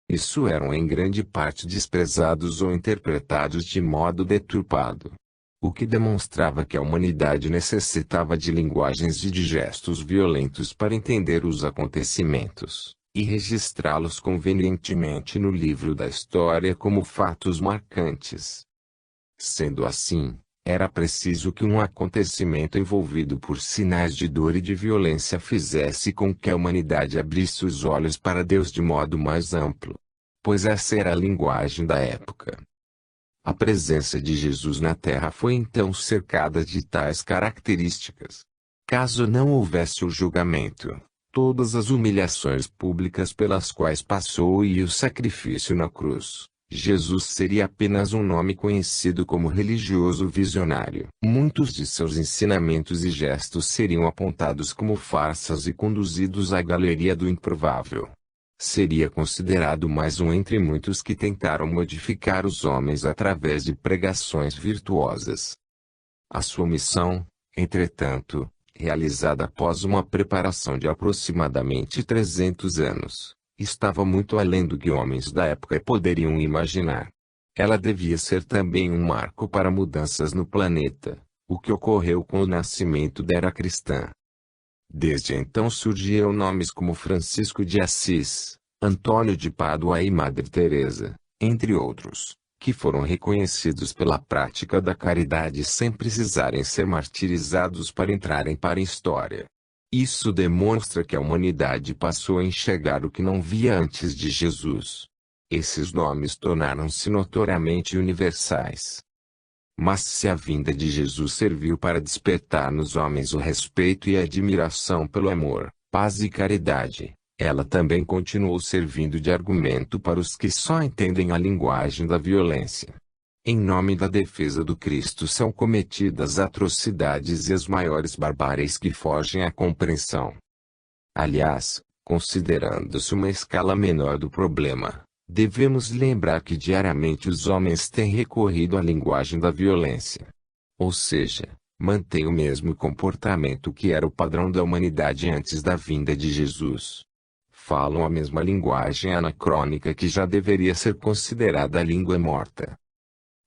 Isso eram em grande parte desprezados ou interpretados de modo deturpado. O que demonstrava que a humanidade necessitava de linguagens e de gestos violentos para entender os acontecimentos, e registrá-los convenientemente no livro da história como fatos marcantes. Sendo assim, era preciso que um acontecimento envolvido por sinais de dor e de violência fizesse com que a humanidade abrisse os olhos para Deus de modo mais amplo. Pois essa era a linguagem da época. A presença de Jesus na Terra foi então cercada de tais características. Caso não houvesse o julgamento, todas as humilhações públicas pelas quais passou e o sacrifício na cruz, Jesus seria apenas um nome conhecido como religioso visionário. Muitos de seus ensinamentos e gestos seriam apontados como farsas e conduzidos à galeria do improvável. Seria considerado mais um entre muitos que tentaram modificar os homens através de pregações virtuosas. A sua missão, entretanto, realizada após uma preparação de aproximadamente 300 anos, estava muito além do que homens da época poderiam imaginar. Ela devia ser também um marco para mudanças no planeta, o que ocorreu com o nascimento da era cristã. Desde então surgiram nomes como Francisco de Assis, Antônio de Pádua e Madre Teresa, entre outros, que foram reconhecidos pela prática da caridade sem precisarem ser martirizados para entrarem para a história. Isso demonstra que a humanidade passou a enxergar o que não via antes de Jesus. Esses nomes tornaram-se notoriamente universais. Mas se a vinda de Jesus serviu para despertar nos homens o respeito e a admiração pelo amor, paz e caridade, ela também continuou servindo de argumento para os que só entendem a linguagem da violência. Em nome da defesa do Cristo são cometidas atrocidades e as maiores barbáries que fogem à compreensão. Aliás, considerando-se uma escala menor do problema, devemos lembrar que diariamente os homens têm recorrido à linguagem da violência. Ou seja, mantêm o mesmo comportamento que era o padrão da humanidade antes da vinda de Jesus. Falam a mesma linguagem anacrônica que já deveria ser considerada a língua morta.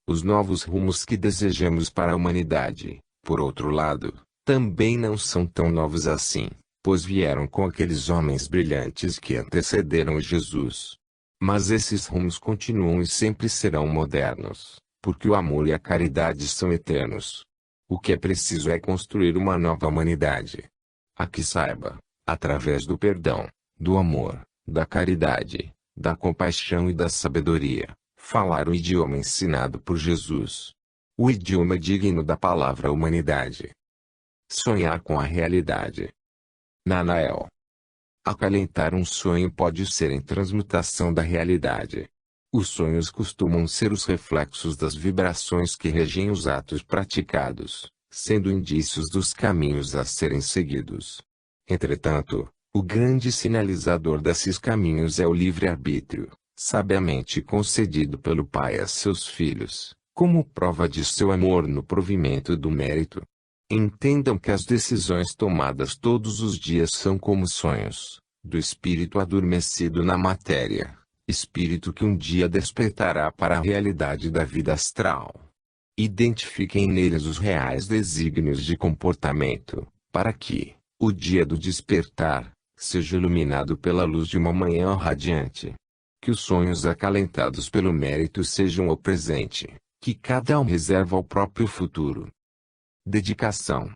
Os novos rumos que desejamos para a humanidade, por outro lado, também não são tão novos assim, pois vieram com aqueles homens brilhantes que antecederam Jesus. Mas esses rumos continuam e sempre serão modernos, porque o amor e a caridade são eternos. O que é preciso é construir uma nova humanidade. A que saiba, através do perdão, do amor, da caridade, da compaixão e da sabedoria, falar o idioma ensinado por Jesus. O idioma digno da palavra humanidade. Sonhar com a realidade. Nanael. Acalentar um sonho pode ser em transmutação da realidade. Os sonhos costumam ser os reflexos das vibrações que regem os atos praticados, sendo indícios dos caminhos a serem seguidos. Entretanto, o grande sinalizador desses caminhos é o livre-arbítrio, sabiamente concedido pelo Pai a seus filhos, como prova de seu amor no provimento do mérito. Entendam que as decisões tomadas todos os dias são como sonhos, do espírito adormecido na matéria, espírito que um dia despertará para a realidade da vida astral. Identifiquem neles os reais desígnios de comportamento, para que, o dia do despertar, seja iluminado pela luz de uma manhã radiante. Que os sonhos acalentados pelo mérito sejam o presente, que cada um reserva ao próprio futuro. Dedicação.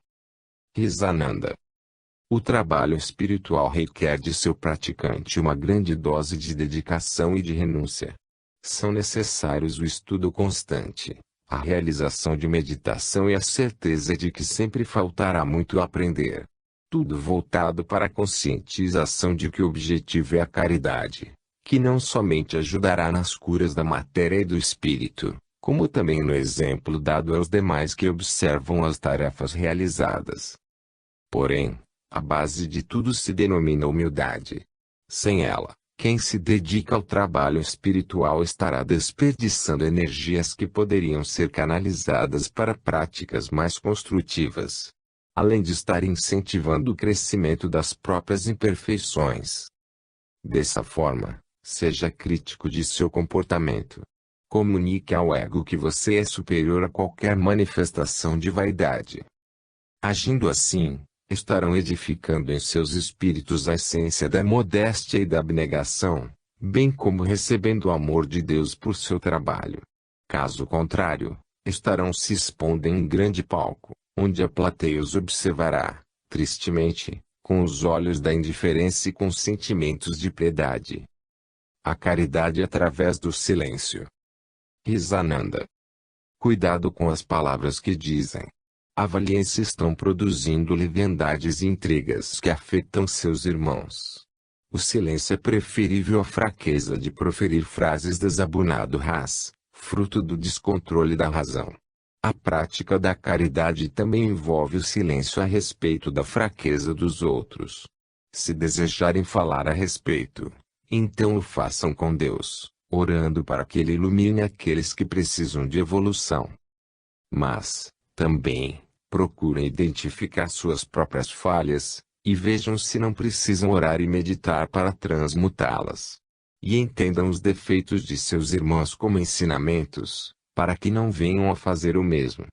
Risananda. O trabalho espiritual requer de seu praticante uma grande dose de dedicação e de renúncia. São necessários o estudo constante, a realização de meditação e a certeza de que sempre faltará muito a aprender. Tudo voltado para a conscientização de que o objetivo é a caridade, que não somente ajudará nas curas da matéria e do espírito, como também no exemplo dado aos demais que observam as tarefas realizadas. Porém, a base de tudo se denomina humildade. Sem ela, quem se dedica ao trabalho espiritual estará desperdiçando energias que poderiam ser canalizadas para práticas mais construtivas, além de estar incentivando o crescimento das próprias imperfeições. Dessa forma, Seja crítico de seu comportamento. Comunique ao ego que você é superior a qualquer manifestação de vaidade. Agindo assim, estarão edificando em seus espíritos a essência da modéstia e da abnegação, bem como recebendo o amor de Deus por seu trabalho. Caso contrário, estarão se expondo em um grande palco, onde a plateia os observará, tristemente, com os olhos da indiferença e com sentimentos de piedade. A caridade através do silêncio. Risananda. Cuidado com as palavras que dizem. Avaliem se estão produzindo leviandades e intrigas que afetam seus irmãos. O silêncio é preferível à fraqueza de proferir frases desabonado ras, fruto do descontrole da razão. A prática da caridade também envolve o silêncio a respeito da fraqueza dos outros. Se desejarem falar a respeito, então o façam com Deus, orando para que Ele ilumine aqueles que precisam de evolução. Mas, também, procurem identificar suas próprias falhas, e vejam se não precisam orar e meditar para transmutá-las. E entendam os defeitos de seus irmãos como ensinamentos, para que não venham a fazer o mesmo.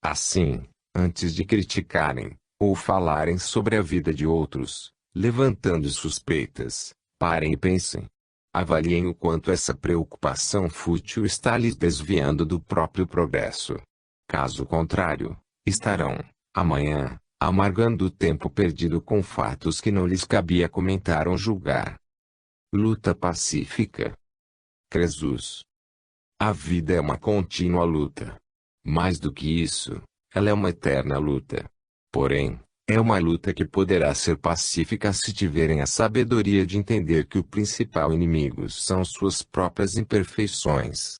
Assim, antes de criticarem, ou falarem sobre a vida de outros, levantando suspeitas, parem e pensem. Avaliem o quanto essa preocupação fútil está lhes desviando do próprio progresso. Caso contrário, estarão, amanhã, amargando o tempo perdido com fatos que não lhes cabia comentar ou julgar. Luta pacífica. Jesus. A vida é uma contínua luta. Mais do que isso, ela é uma eterna luta. Porém, é uma luta que poderá ser pacífica se tiverem a sabedoria de entender que o principal inimigo são suas próprias imperfeições.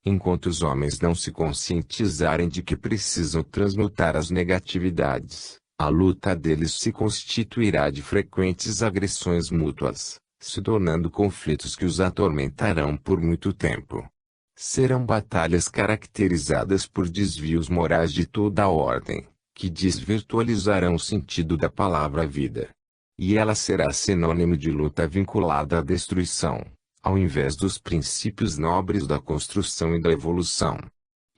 Enquanto os homens não se conscientizarem de que precisam transmutar as negatividades, a luta deles se constituirá de frequentes agressões mútuas, se tornando conflitos que os atormentarão por muito tempo. Serão batalhas caracterizadas por desvios morais de toda a ordem, que desvirtualizarão o sentido da palavra vida. E ela será sinônimo de luta vinculada à destruição, ao invés dos princípios nobres da construção e da evolução.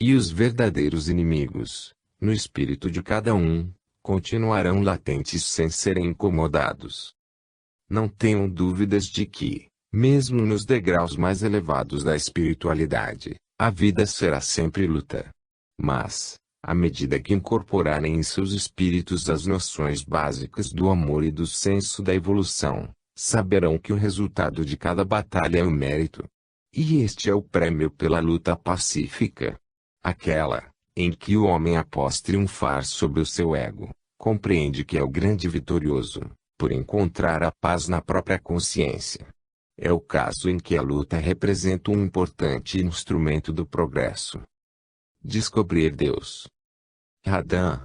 E os verdadeiros inimigos, no espírito de cada um, continuarão latentes sem serem incomodados. Não tenham dúvidas de que, mesmo nos degraus mais elevados da espiritualidade, a vida será sempre luta. Mas, à medida que incorporarem em seus espíritos as noções básicas do amor e do senso da evolução, saberão que o resultado de cada batalha é o mérito. E este é o prêmio pela luta pacífica. Aquela, em que o homem após triunfar sobre o seu ego, compreende que é o grande vitorioso, por encontrar a paz na própria consciência. É o caso em que a luta representa um importante instrumento do progresso. Descobrir Deus. Radha.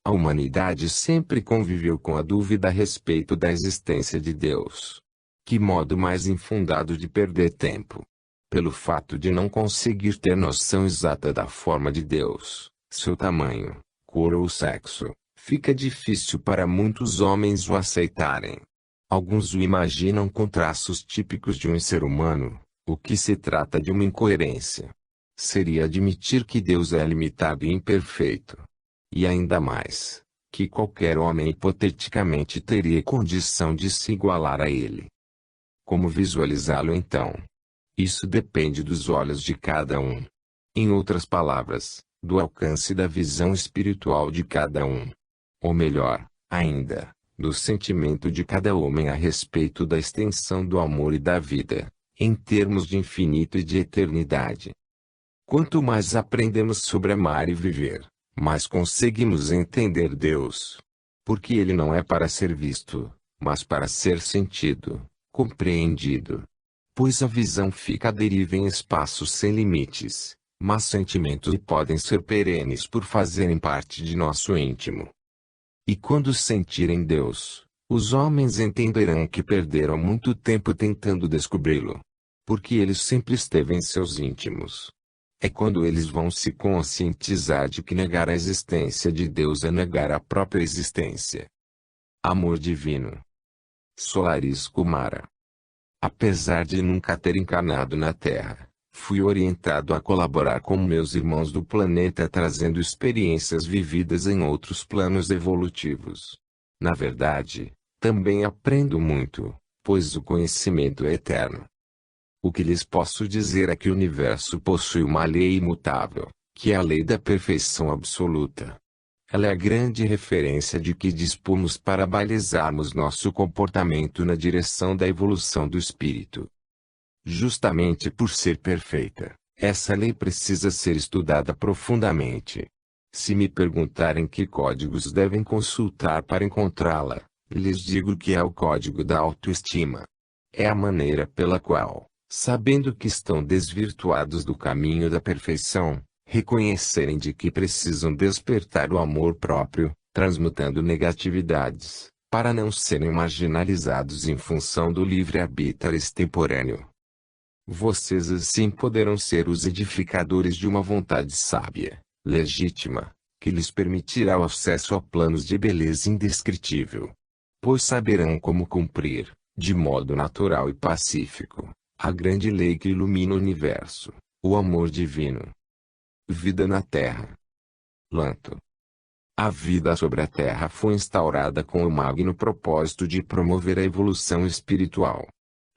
A humanidade sempre conviveu com a dúvida a respeito da existência de Deus. Que modo mais infundado de perder tempo? Pelo fato de não conseguir ter noção exata da forma de Deus, seu tamanho, cor ou sexo, fica difícil para muitos homens o aceitarem. Alguns o imaginam com traços típicos de um ser humano, o que se trata de uma incoerência. Seria admitir que Deus é limitado e imperfeito. E ainda mais, que qualquer homem hipoteticamente teria condição de se igualar a ele. Como visualizá-lo então? Isso depende dos olhos de cada um. Em outras palavras, do alcance da visão espiritual de cada um. Ou melhor, ainda, do sentimento de cada homem a respeito da extensão do amor e da vida, em termos de infinito e de eternidade. Quanto mais aprendemos sobre amar e viver, mais conseguimos entender Deus. Porque Ele não é para ser visto, mas para ser sentido, compreendido. Pois a visão fica à deriva em espaços sem limites, mas sentimentos podem ser perenes por fazerem parte de nosso íntimo. E quando sentirem Deus, os homens entenderão que perderam muito tempo tentando descobri-lo. Porque ele sempre esteve em seus íntimos. É quando eles vão se conscientizar de que negar a existência de Deus é negar a própria existência. Amor divino. Solaris Kumara. Apesar de nunca ter encarnado na Terra, fui orientado a colaborar com meus irmãos do planeta trazendo experiências vividas em outros planos evolutivos. Na verdade, também aprendo muito, pois o conhecimento é eterno. O que lhes posso dizer é que o universo possui uma lei imutável, que é a lei da perfeição absoluta. Ela é a grande referência de que dispomos para balizarmos nosso comportamento na direção da evolução do espírito. Justamente por ser perfeita, essa lei precisa ser estudada profundamente. Se me perguntarem que códigos devem consultar para encontrá-la, lhes digo que é o código da autoestima. É a maneira pela qual, sabendo que estão desvirtuados do caminho da perfeição, reconhecerem de que precisam despertar o amor próprio, transmutando negatividades, para não serem marginalizados em função do livre-arbítrio extemporâneo. Vocês assim poderão ser os edificadores de uma vontade sábia, legítima, que lhes permitirá o acesso a planos de beleza indescritível. Pois saberão como cumprir, de modo natural e pacífico, a grande lei que ilumina o universo, o amor divino. Vida na Terra. Lanto. A vida sobre a Terra foi instaurada com o magno propósito de promover a evolução espiritual.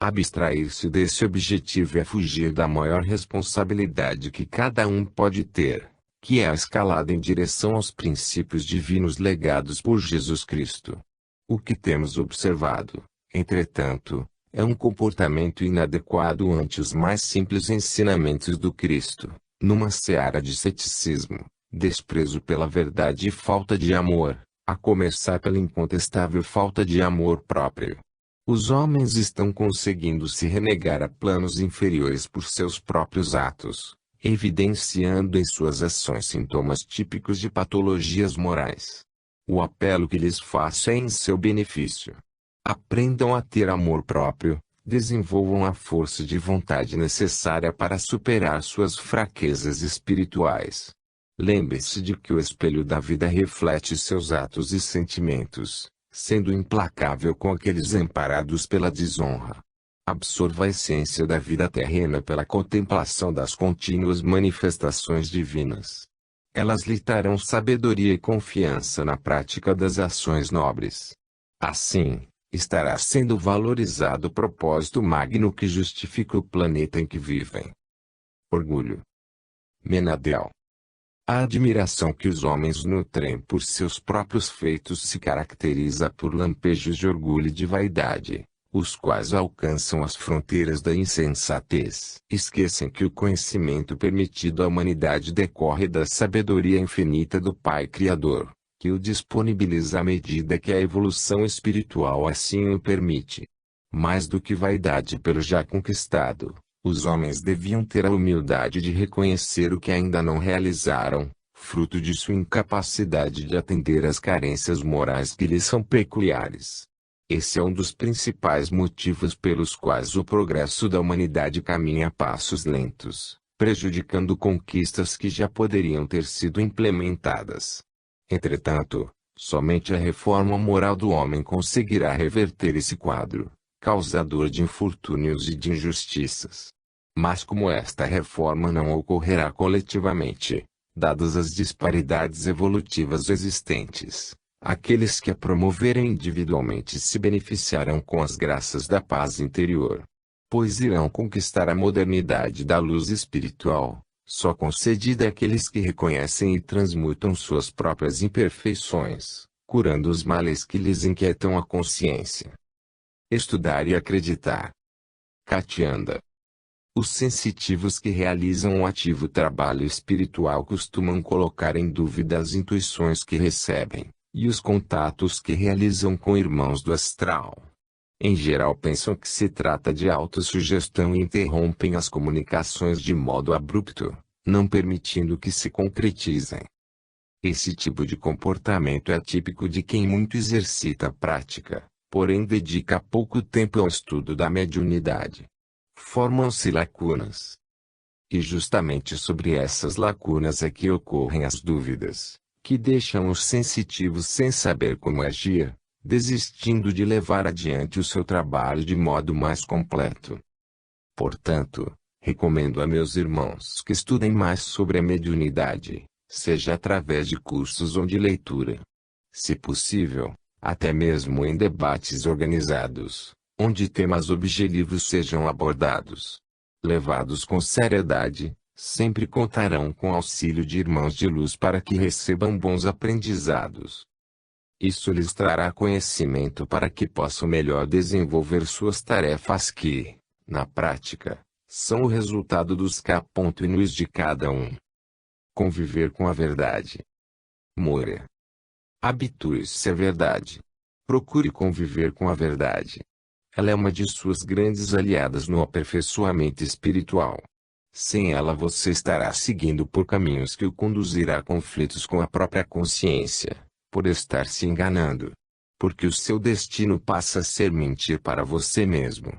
Abstrair-se desse objetivo é fugir da maior responsabilidade que cada um pode ter, que é a escalada em direção aos princípios divinos legados por Jesus Cristo. O que temos observado, entretanto, é um comportamento inadequado ante os mais simples ensinamentos do Cristo, numa seara de ceticismo, desprezo pela verdade e falta de amor, a começar pela incontestável falta de amor próprio. Os homens estão conseguindo se renegar a planos inferiores por seus próprios atos, evidenciando em suas ações sintomas típicos de patologias morais. O apelo que lhes faço é em seu benefício. Aprendam a ter amor próprio, desenvolvam a força de vontade necessária para superar suas fraquezas espirituais. Lembre-se de que o espelho da vida reflete seus atos e sentimentos, sendo implacável com aqueles amparados pela desonra. Absorva a essência da vida terrena pela contemplação das contínuas manifestações divinas. Elas lhe trarão sabedoria e confiança na prática das ações nobres. Assim, estará sendo valorizado o propósito magno que justifica o planeta em que vivem. Orgulho. Menadel. A admiração que os homens nutrem por seus próprios feitos se caracteriza por lampejos de orgulho e de vaidade, os quais alcançam as fronteiras da insensatez. Esquecem que o conhecimento permitido à humanidade decorre da sabedoria infinita do Pai Criador, que o disponibiliza à medida que a evolução espiritual assim o permite. Mais do que vaidade pelo já conquistado, os homens deviam ter a humildade de reconhecer o que ainda não realizaram, fruto de sua incapacidade de atender às carências morais que lhes são peculiares. Esse é um dos principais motivos pelos quais o progresso da humanidade caminha a passos lentos, prejudicando conquistas que já poderiam ter sido implementadas. Entretanto, somente a reforma moral do homem conseguirá reverter esse quadro, causador de infortúnios e de injustiças. Mas como esta reforma não ocorrerá coletivamente, dadas as disparidades evolutivas existentes, aqueles que a promoverem individualmente se beneficiarão com as graças da paz interior, pois irão conquistar a modernidade da luz espiritual, só concedida àqueles que reconhecem e transmutam suas próprias imperfeições, curando os males que lhes inquietam a consciência. Estudar e acreditar. Katianda. Os sensitivos que realizam um ativo trabalho espiritual costumam colocar em dúvida as intuições que recebem, e os contatos que realizam com irmãos do astral. Em geral pensam que se trata de autossugestão e interrompem as comunicações de modo abrupto, não permitindo que se concretizem. Esse tipo de comportamento é típico de quem muito exercita a prática, porém dedica pouco tempo ao estudo da mediunidade. Formam-se lacunas. E justamente sobre essas lacunas é que ocorrem as dúvidas, que deixam os sensitivos sem saber como agir, desistindo de levar adiante o seu trabalho de modo mais completo. Portanto, recomendo a meus irmãos que estudem mais sobre a mediunidade, seja através de cursos ou de leitura. Se possível, até mesmo em debates organizados, onde temas objetivos sejam abordados. Levados com seriedade, sempre contarão com o auxílio de irmãos de luz para que recebam bons aprendizados. Isso lhes trará conhecimento para que possam melhor desenvolver suas tarefas que, na prática, são o resultado dos capões de cada um. Conviver com a verdade. Moura. Habitue-se à verdade. Procure conviver com a verdade. Ela é uma de suas grandes aliadas no aperfeiçoamento espiritual. Sem ela você estará seguindo por caminhos que o conduzirá a conflitos com a própria consciência, por estar se enganando. Porque o seu destino passa a ser mentir para você mesmo.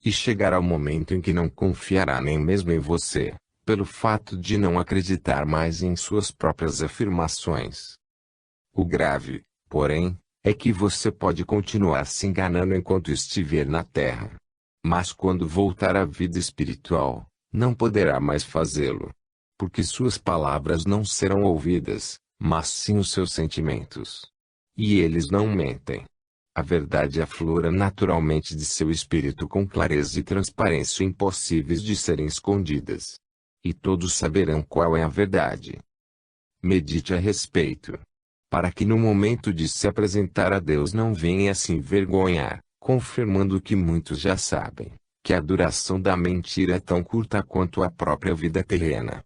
E chegará o momento em que não confiará nem mesmo em você, pelo fato de não acreditar mais em suas próprias afirmações. O grave, porém, é que você pode continuar se enganando enquanto estiver na Terra. Mas quando voltar à vida espiritual, não poderá mais fazê-lo. Porque suas palavras não serão ouvidas, mas sim os seus sentimentos. E eles não mentem. A verdade aflora naturalmente de seu espírito com clareza e transparência impossíveis de serem escondidas. E todos saberão qual é a verdade. Medite a respeito. Para que no momento de se apresentar a Deus não venha a se envergonhar, confirmando o que muitos já sabem, que a duração da mentira é tão curta quanto a própria vida terrena.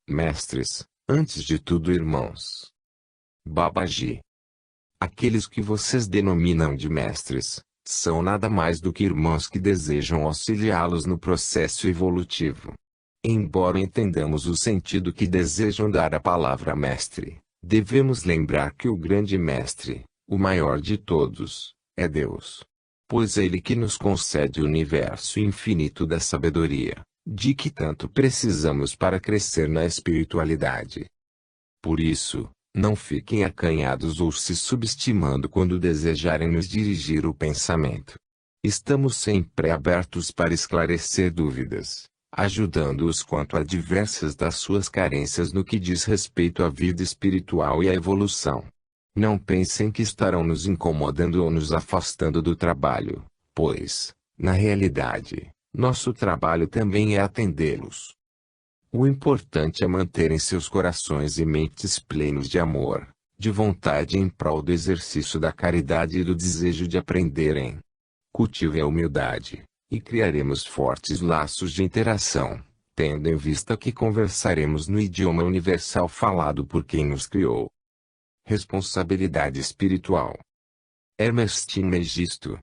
Mestres, antes de tudo irmãos. Babaji. Aqueles que vocês denominam de mestres, são nada mais do que irmãos que desejam auxiliá-los no processo evolutivo. Embora entendamos o sentido que desejam dar à palavra mestre, devemos lembrar que o grande mestre, o maior de todos, é Deus. Pois é Ele que nos concede o universo infinito da sabedoria, de que tanto precisamos para crescer na espiritualidade. Por isso, não fiquem acanhados ou se subestimando quando desejarem nos dirigir o pensamento. Estamos sempre abertos para esclarecer dúvidas, ajudando-os quanto a diversas das suas carências no que diz respeito à vida espiritual e à evolução. Não pensem que estarão nos incomodando ou nos afastando do trabalho, pois, na realidade, nosso trabalho também é atendê-los. O importante é manterem seus corações e mentes plenos de amor, de vontade em prol do exercício da caridade e do desejo de aprenderem. Cultivem a humildade, e criaremos fortes laços de interação, tendo em vista que conversaremos no idioma universal falado por quem nos criou. Responsabilidade espiritual. Hermestin Megisto.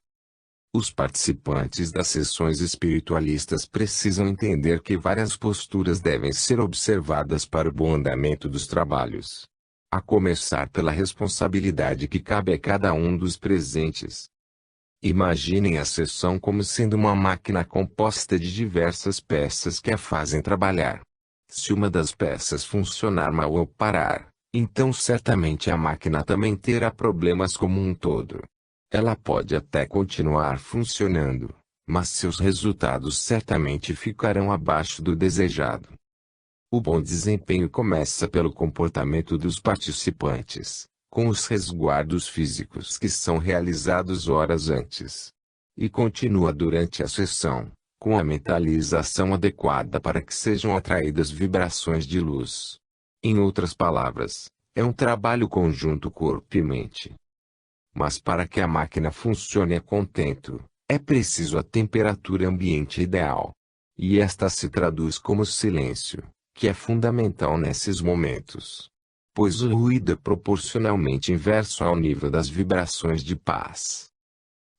Os participantes das sessões espiritualistas precisam entender que várias posturas devem ser observadas para o bom andamento dos trabalhos. A começar pela responsabilidade que cabe a cada um dos presentes. Imaginem a sessão como sendo uma máquina composta de diversas peças que a fazem trabalhar. Se uma das peças funcionar mal ou parar, então certamente a máquina também terá problemas como um todo. Ela pode até continuar funcionando, mas seus resultados certamente ficarão abaixo do desejado. O bom desempenho começa pelo comportamento dos participantes, com os resguardos físicos que são realizados horas antes. E continua durante a sessão, com a mentalização adequada para que sejam atraídas vibrações de luz. Em outras palavras, é um trabalho conjunto corpo e mente. Mas para que a máquina funcione a contento, é preciso a temperatura ambiente ideal. E esta se traduz como silêncio, que é fundamental nesses momentos. Pois o ruído é proporcionalmente inverso ao nível das vibrações de paz.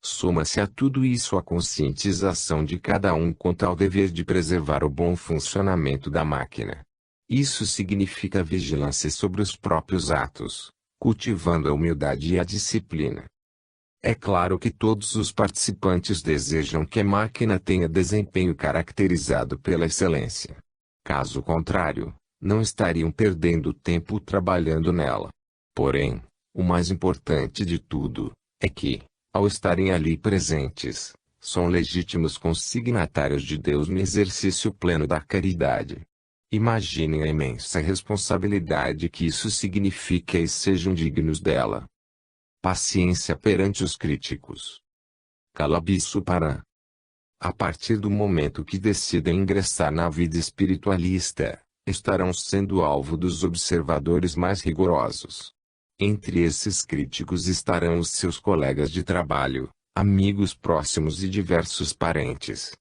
Soma-se a tudo isso a conscientização de cada um quanto ao dever de preservar o bom funcionamento da máquina. Isso significa vigilância sobre os próprios atos, cultivando a humildade e a disciplina. É claro que todos os participantes desejam que a máquina tenha desempenho caracterizado pela excelência. Caso contrário, não estariam perdendo tempo trabalhando nela. Porém, o mais importante de tudo, é que, ao estarem ali presentes, são legítimos consignatários de Deus no exercício pleno da caridade. Imaginem a imensa responsabilidade que isso significa e sejam dignos dela. Paciência perante os críticos. Kalabissupara. A partir do momento que decidem ingressar na vida espiritualista, estarão sendo alvo dos observadores mais rigorosos. Entre esses críticos estarão os seus colegas de trabalho, amigos próximos e diversos parentes.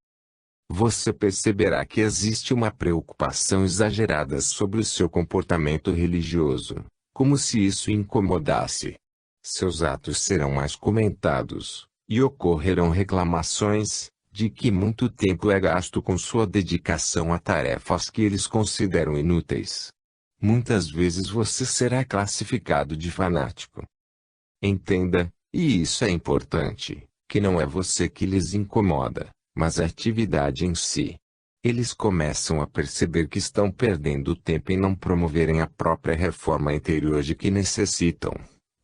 Você perceberá que existe uma preocupação exagerada sobre o seu comportamento religioso, como se isso incomodasse. Seus atos serão mais comentados, e ocorrerão reclamações, de que muito tempo é gasto com sua dedicação a tarefas que eles consideram inúteis. Muitas vezes você será classificado de fanático. Entenda, e isso é importante, que não é você que lhes incomoda, mas a atividade em si. Eles começam a perceber que estão perdendo tempo em não promoverem a própria reforma interior de que necessitam,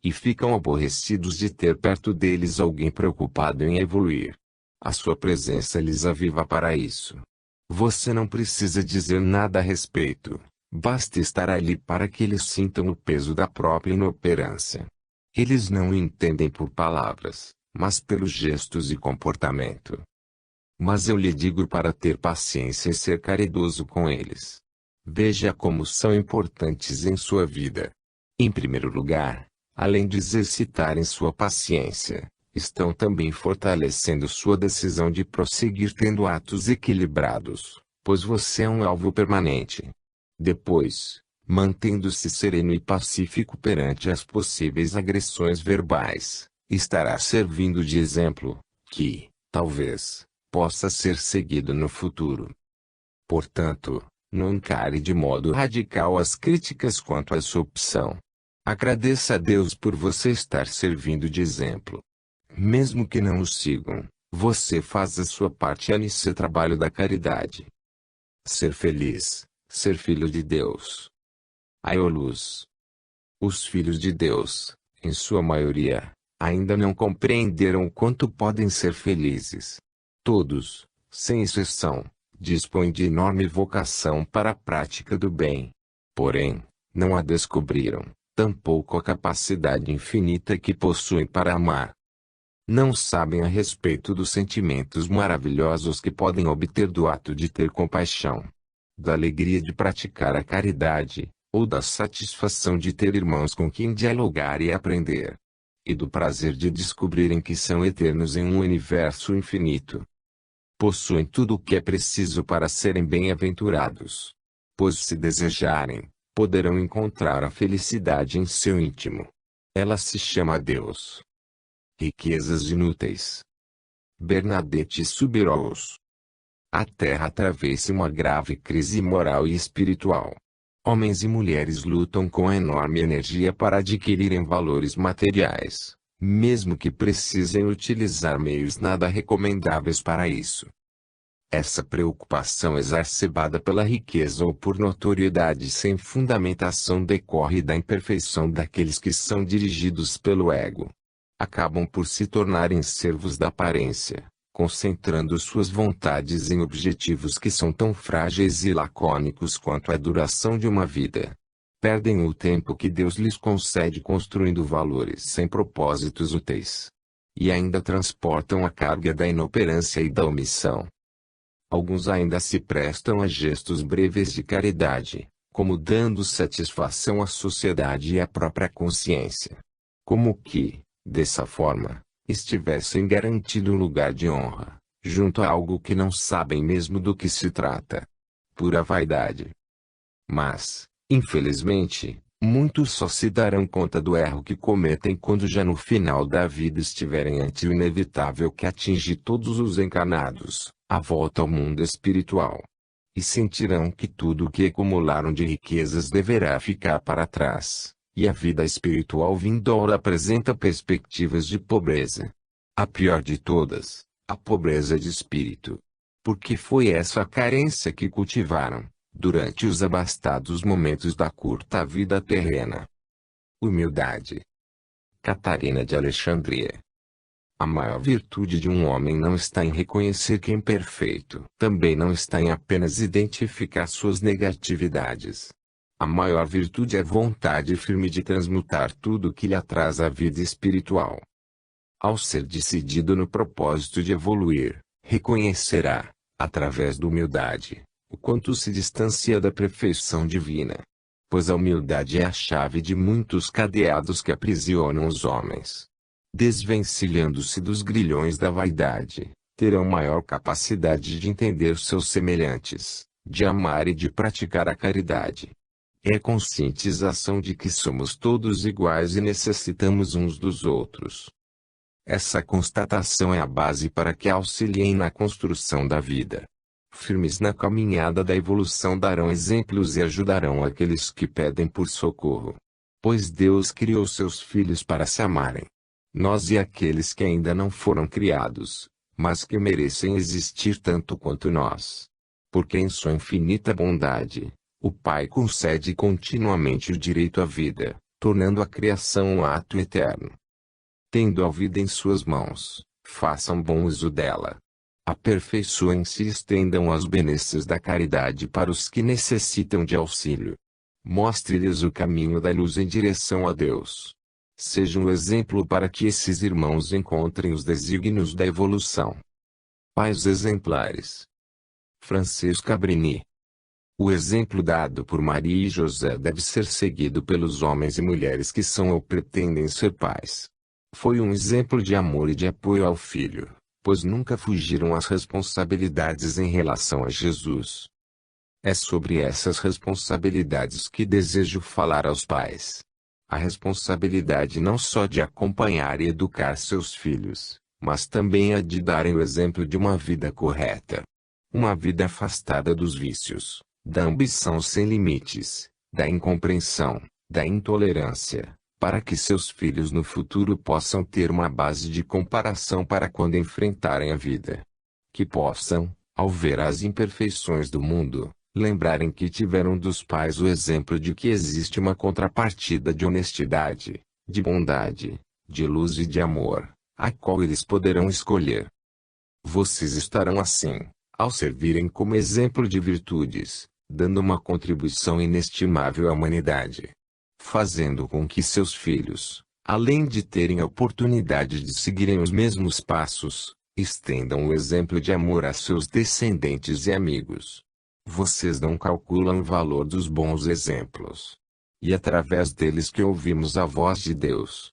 e ficam aborrecidos de ter perto deles alguém preocupado em evoluir. A sua presença lhes aviva para isso. Você não precisa dizer nada a respeito, basta estar ali para que eles sintam o peso da própria inoperância. Eles não o entendem por palavras, mas pelos gestos e comportamento. Mas eu lhe digo para ter paciência e ser caridoso com eles. Veja como são importantes em sua vida. Em primeiro lugar, além de exercitarem sua paciência, estão também fortalecendo sua decisão de prosseguir tendo atos equilibrados, pois você é um alvo permanente. Depois, mantendo-se sereno e pacífico perante as possíveis agressões verbais, estará servindo de exemplo, que, talvez, possa ser seguido no futuro. Portanto, não encare de modo radical as críticas quanto à sua opção. Agradeça a Deus por você estar servindo de exemplo. Mesmo que não o sigam, você faz a sua parte nesse trabalho da caridade. Ser feliz, ser filho de Deus. Aiolus. Os filhos de Deus, em sua maioria, ainda não compreenderam o quanto podem ser felizes. Todos, sem exceção, dispõem de enorme vocação para a prática do bem. Porém, não a descobriram, tampouco a capacidade infinita que possuem para amar. Não sabem a respeito dos sentimentos maravilhosos que podem obter do ato de ter compaixão, da alegria de praticar a caridade, ou da satisfação de ter irmãos com quem dialogar e aprender, e do prazer de descobrirem que são eternos em um universo infinito. Possuem tudo o que é preciso para serem bem-aventurados, pois se desejarem, poderão encontrar a felicidade em seu íntimo. Ela se chama Deus. Riquezas inúteis. Bernadette Soubirous. A Terra atravessa uma grave crise moral e espiritual. Homens e mulheres lutam com enorme energia para adquirirem valores materiais, mesmo que precisem utilizar meios nada recomendáveis para isso. Essa preocupação exacerbada pela riqueza ou por notoriedade sem fundamentação decorre da imperfeição daqueles que são dirigidos pelo ego. Acabam por se tornarem servos da aparência, concentrando suas vontades em objetivos que são tão frágeis e lacônicos quanto a duração de uma vida. Perdem o tempo que Deus lhes concede construindo valores sem propósitos úteis. E ainda transportam a carga da inoperância e da omissão. Alguns ainda se prestam a gestos breves de caridade, como dando satisfação à sociedade e à própria consciência. Como que, dessa forma, estivessem garantido um lugar de honra, junto a algo que não sabem mesmo do que se trata. Pura vaidade. Mas, infelizmente, muitos só se darão conta do erro que cometem quando já no final da vida estiverem ante o inevitável que atinge todos os encarnados, a volta ao mundo espiritual. E sentirão que tudo o que acumularam de riquezas deverá ficar para trás. E a vida espiritual vindoura apresenta perspectivas de pobreza. A pior de todas, a pobreza de espírito. Porque foi essa a carência que cultivaram, durante os abastados momentos da curta vida terrena. Humildade. Catarina de Alexandria. A maior virtude de um homem não está em reconhecer que é imperfeito. Também não está em apenas identificar suas negatividades. A maior virtude é a vontade firme de transmutar tudo que lhe atrasa a vida espiritual. Ao ser decidido no propósito de evoluir, reconhecerá, através da humildade, o quanto se distancia da perfeição divina. Pois a humildade é a chave de muitos cadeados que aprisionam os homens. Desvencilhando-se dos grilhões da vaidade, terão maior capacidade de entender seus semelhantes, de amar e de praticar a caridade. É a conscientização de que somos todos iguais e necessitamos uns dos outros. Essa constatação é a base para que auxiliem na construção da vida. Firmes na caminhada da evolução darão exemplos e ajudarão aqueles que pedem por socorro. Pois Deus criou seus filhos para se amarem. Nós e aqueles que ainda não foram criados, mas que merecem existir tanto quanto nós. Porque em sua infinita bondade, o Pai concede continuamente o direito à vida, tornando a criação um ato eterno. Tendo a vida em suas mãos, façam bom uso dela. Aperfeiçoem-se e estendam as benesses da caridade para os que necessitam de auxílio. Mostre-lhes o caminho da luz em direção a Deus. Seja um exemplo para que esses irmãos encontrem os desígnios da evolução. Pais exemplares. Francisco Cabrini. O exemplo dado por Maria e José deve ser seguido pelos homens e mulheres que são ou pretendem ser pais. Foi um exemplo de amor e de apoio ao filho, pois nunca fugiram às responsabilidades em relação a Jesus. É sobre essas responsabilidades que desejo falar aos pais. A responsabilidade não só de acompanhar e educar seus filhos, mas também a de darem o exemplo de uma vida correta. Uma vida afastada dos vícios, da ambição sem limites, da incompreensão, da intolerância, para que seus filhos no futuro possam ter uma base de comparação para quando enfrentarem a vida. Que possam, ao ver as imperfeições do mundo, lembrarem que tiveram dos pais o exemplo de que existe uma contrapartida de honestidade, de bondade, de luz e de amor, a qual eles poderão escolher. Vocês estarão assim, ao servirem como exemplo de virtudes, dando uma contribuição inestimável à humanidade. Fazendo com que seus filhos, além de terem a oportunidade de seguirem os mesmos passos, estendam o exemplo de amor a seus descendentes e amigos. Vocês não calculam o valor dos bons exemplos. E através deles que ouvimos a voz de Deus.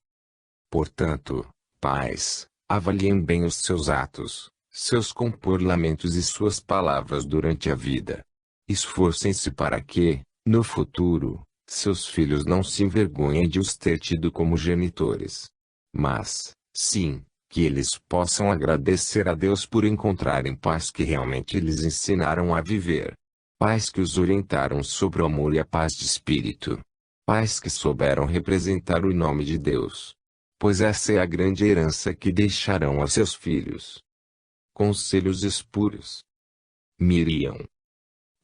Portanto, pais, avaliem bem os seus atos, seus comportamentos e suas palavras durante a vida. Esforcem-se para que, no futuro, seus filhos não se envergonhem de os ter tido como genitores. Mas, sim, que eles possam agradecer a Deus por encontrarem pais que realmente lhes ensinaram a viver. Pais que os orientaram sobre o amor e a paz de espírito. Pais que souberam representar o nome de Deus. Pois essa é a grande herança que deixarão a seus filhos. Conselhos espúrios. Miriam.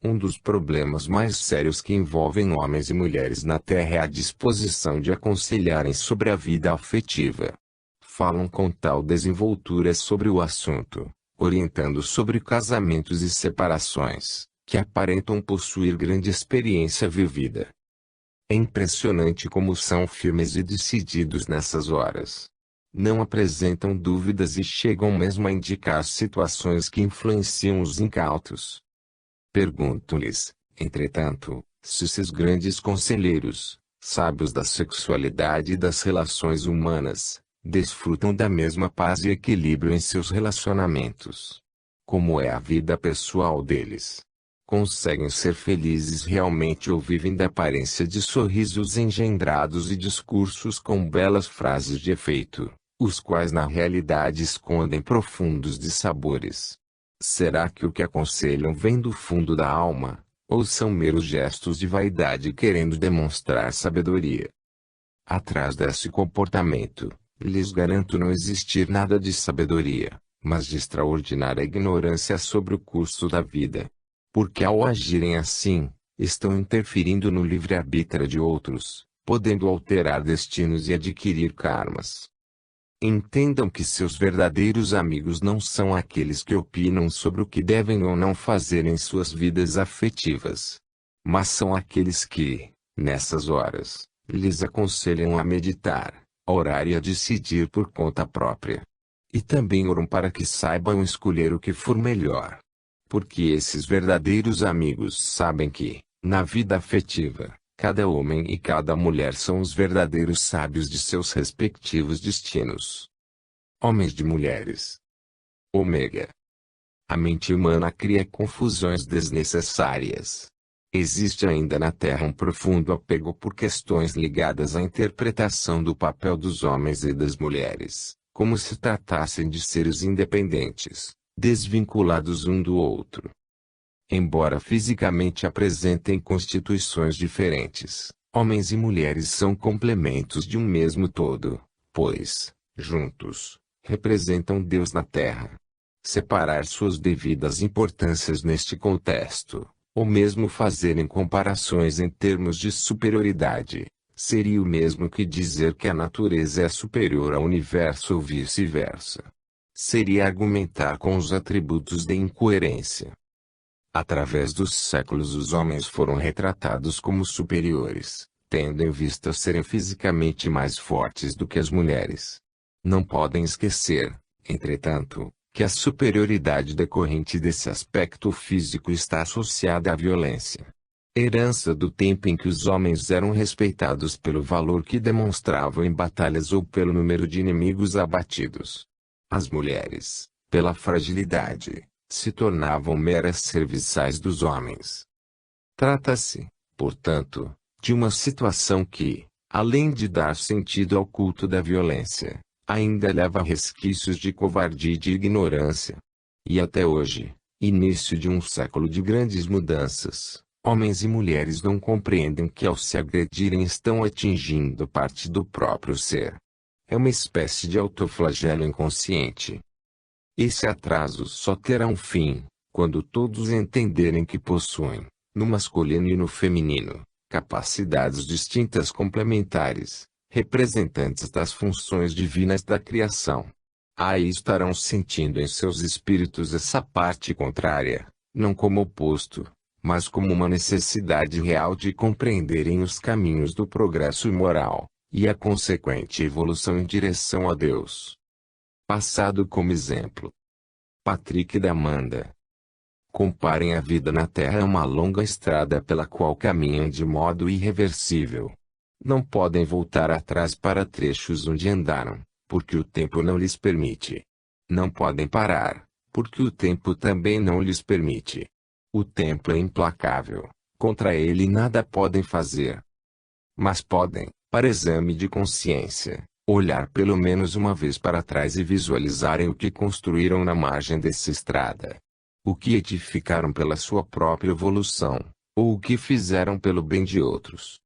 Um dos problemas mais sérios que envolvem homens e mulheres na Terra é a disposição de aconselharem sobre a vida afetiva. Falam com tal desenvoltura sobre o assunto, orientando sobre casamentos e separações, que aparentam possuir grande experiência vivida. É impressionante como são firmes e decididos nessas horas. Não apresentam dúvidas e chegam mesmo a indicar situações que influenciam os incautos. Pergunto-lhes, entretanto, se esses grandes conselheiros, sábios da sexualidade e das relações humanas, desfrutam da mesma paz e equilíbrio em seus relacionamentos. Como é a vida pessoal deles? Conseguem ser felizes realmente ou vivem da aparência de sorrisos engendrados e discursos com belas frases de efeito, os quais na realidade escondem profundos dissabores? Será que o que aconselham vem do fundo da alma, ou são meros gestos de vaidade querendo demonstrar sabedoria? Atrás desse comportamento, lhes garanto não existir nada de sabedoria, mas de extraordinária ignorância sobre o curso da vida. Porque ao agirem assim, estão interferindo no livre-arbítrio de outros, podendo alterar destinos e adquirir karmas. Entendam que seus verdadeiros amigos não são aqueles que opinam sobre o que devem ou não fazer em suas vidas afetivas, mas são aqueles que, nessas horas, lhes aconselham a meditar, a orar e a decidir por conta própria. E também oram para que saibam escolher o que for melhor. Porque esses verdadeiros amigos sabem que, na vida afetiva, cada homem e cada mulher são os verdadeiros sábios de seus respectivos destinos. Homens de mulheres. Ômega. A mente humana cria confusões desnecessárias. Existe ainda na Terra um profundo apego por questões ligadas à interpretação do papel dos homens e das mulheres, como se tratassem de seres independentes, desvinculados um do outro. Embora fisicamente apresentem constituições diferentes, homens e mulheres são complementos de um mesmo todo, pois, juntos, representam Deus na Terra. Separar suas devidas importâncias neste contexto, ou mesmo fazerem comparações em termos de superioridade, seria o mesmo que dizer que a natureza é superior ao universo ou vice-versa. Seria argumentar com os atributos de incoerência. Através dos séculos os homens foram retratados como superiores, tendo em vista serem fisicamente mais fortes do que as mulheres. Não podem esquecer, entretanto, que a superioridade decorrente desse aspecto físico está associada à violência. Herança do tempo em que os homens eram respeitados pelo valor que demonstravam em batalhas ou pelo número de inimigos abatidos. As mulheres, pela fragilidade, se tornavam meras serviçais dos homens. Trata-se, portanto, de uma situação que, além de dar sentido ao culto da violência, ainda leva resquícios de covardia e de ignorância. E até hoje, início de um século de grandes mudanças, homens e mulheres não compreendem que ao se agredirem estão atingindo parte do próprio ser. É uma espécie de autoflagelo inconsciente. Esse atraso só terá um fim, quando todos entenderem que possuem, no masculino e no feminino, capacidades distintas complementares, representantes das funções divinas da criação. Aí estarão sentindo em seus espíritos essa parte contrária, não como oposto, mas como uma necessidade real de compreenderem os caminhos do progresso moral, e a consequente evolução em direção a Deus. Passado como exemplo. Patrick e Amanda. Comparem a vida na Terra a uma longa estrada pela qual caminham de modo irreversível. Não podem voltar atrás para trechos onde andaram, porque o tempo não lhes permite. Não podem parar, porque o tempo também não lhes permite. O tempo é implacável, contra ele nada podem fazer. Mas podem, para exame de consciência, olhar pelo menos uma vez para trás e visualizarem o que construíram na margem dessa estrada. O que edificaram pela sua própria evolução, ou o que fizeram pelo bem de outros.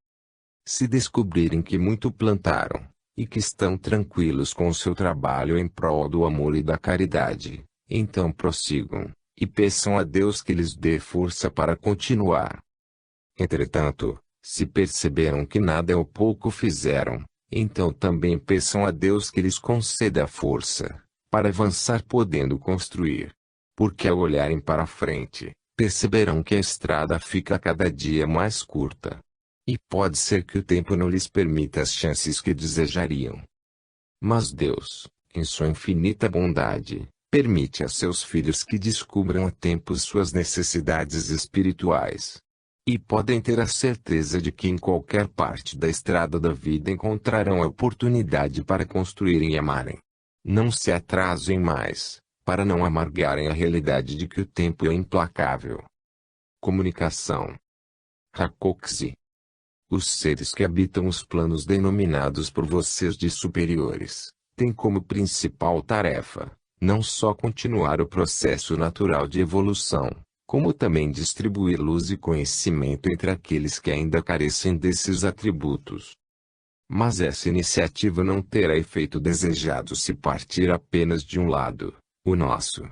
Se descobrirem que muito plantaram, e que estão tranquilos com o seu trabalho em prol do amor e da caridade, então prossigam, e peçam a Deus que lhes dê força para continuar. Entretanto, se perceberam que nada ou pouco fizeram, então também peçam a Deus que lhes conceda a força, para avançar podendo construir. Porque ao olharem para frente, perceberão que a estrada fica cada dia mais curta. E pode ser que o tempo não lhes permita as chances que desejariam. Mas Deus, em sua infinita bondade, permite a seus filhos que descubram a tempo suas necessidades espirituais. E podem ter a certeza de que em qualquer parte da estrada da vida encontrarão a oportunidade para construírem e amarem. Não se atrasem mais, para não amargarem a realidade de que o tempo é implacável. Comunicação. Rakoksi. Os seres que habitam os planos denominados por vocês de superiores, têm como principal tarefa, não só continuar o processo natural de evolução, como também distribuir luz e conhecimento entre aqueles que ainda carecem desses atributos. Mas essa iniciativa não terá efeito desejado se partir apenas de um lado, o nosso.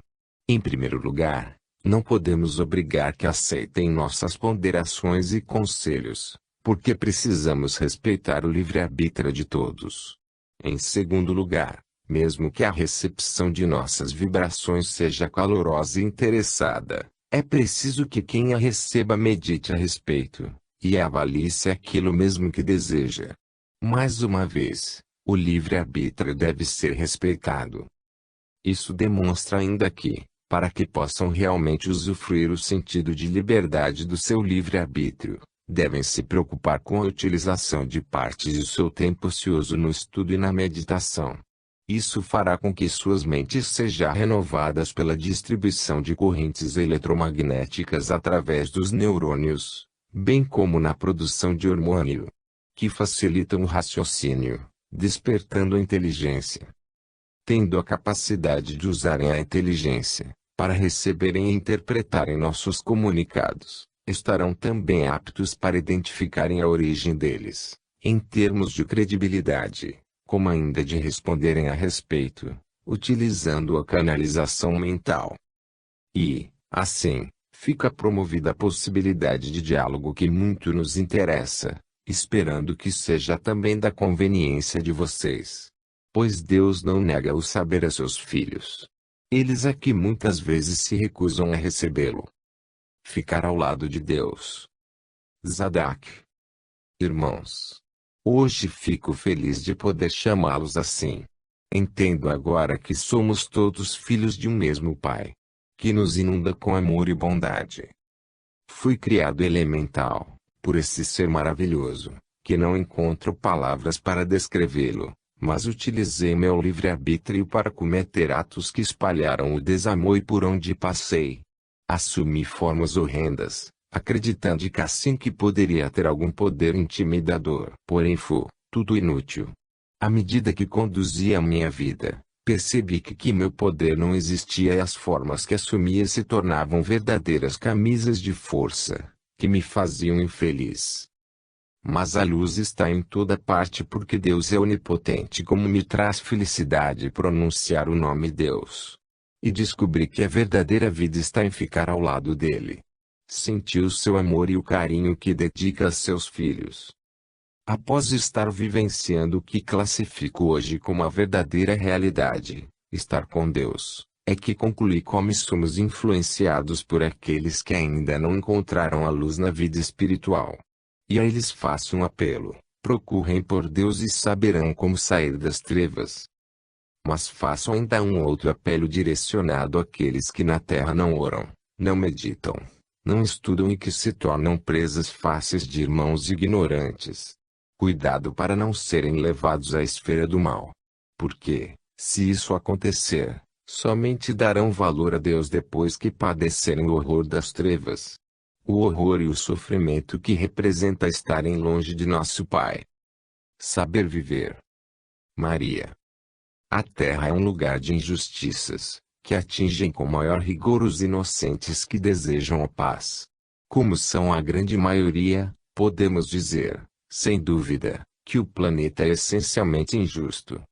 Em primeiro lugar, não podemos obrigar que aceitem nossas ponderações e conselhos, porque precisamos respeitar o livre-arbítrio de todos. Em segundo lugar, Mesmo que a recepção de nossas vibrações seja calorosa e interessada, é preciso que quem a receba medite a respeito, e avalie se é aquilo mesmo que deseja. Mais uma vez, o livre-arbítrio deve ser respeitado. Isso demonstra ainda que, para que possam realmente usufruir o sentido de liberdade do seu livre-arbítrio, devem se preocupar com a utilização de partes do seu tempo ocioso no estudo e na meditação. Isso fará com que suas mentes sejam renovadas pela distribuição de correntes eletromagnéticas através dos neurônios, bem como na produção de hormônio, que facilitam o raciocínio, despertando a inteligência. Tendo a capacidade de usarem a inteligência, para receberem e interpretarem nossos comunicados, estarão também aptos para identificarem a origem deles, em termos de credibilidade, como ainda de responderem a respeito, utilizando a canalização mental. E, assim, fica promovida a possibilidade de diálogo que muito nos interessa, esperando que seja também da conveniência de vocês. Pois Deus não nega o saber a seus filhos. Eles é que muitas vezes se recusam a recebê-lo. Ficar ao lado de Deus. Zadak. Irmãos, hoje fico feliz de poder chamá-los assim. Entendo agora que somos todos filhos de um mesmo Pai, que nos inunda com amor e bondade. Fui criado elemental, por esse ser maravilhoso, que não encontro palavras para descrevê-lo, mas utilizei meu livre-arbítrio para cometer atos que espalharam o desamor por onde passei. Assumi formas horrendas, acreditando que assim que poderia ter algum poder intimidador. Porém tudo inútil. À medida que conduzia a minha vida, percebi que meu poder não existia e as formas que assumia se tornavam verdadeiras camisas de força, que me faziam infeliz. Mas a luz está em toda parte porque Deus é onipotente. Como me traz felicidade pronunciar o nome Deus. E descobri que a verdadeira vida está em ficar ao lado dele. Senti o seu amor e o carinho que dedica a seus filhos. Após estar vivenciando o que classifico hoje como a verdadeira realidade, estar com Deus, é que concluí como somos influenciados por aqueles que ainda não encontraram a luz na vida espiritual. E a eles faço um apelo: procurem por Deus e saberão como sair das trevas. Mas faço ainda um outro apelo direcionado àqueles que na terra não oram, não meditam, não estudam e que se tornam presas fáceis de irmãos ignorantes. Cuidado para não serem levados à esfera do mal. Porque, se isso acontecer, somente darão valor a Deus depois que padecerem o horror das trevas. O horror e o sofrimento que representa estarem longe de nosso Pai. Saber viver. Maria. A terra é um lugar de injustiças, que atingem com maior rigor os inocentes que desejam a paz. Como são a grande maioria, podemos dizer, sem dúvida, que o planeta é essencialmente injusto.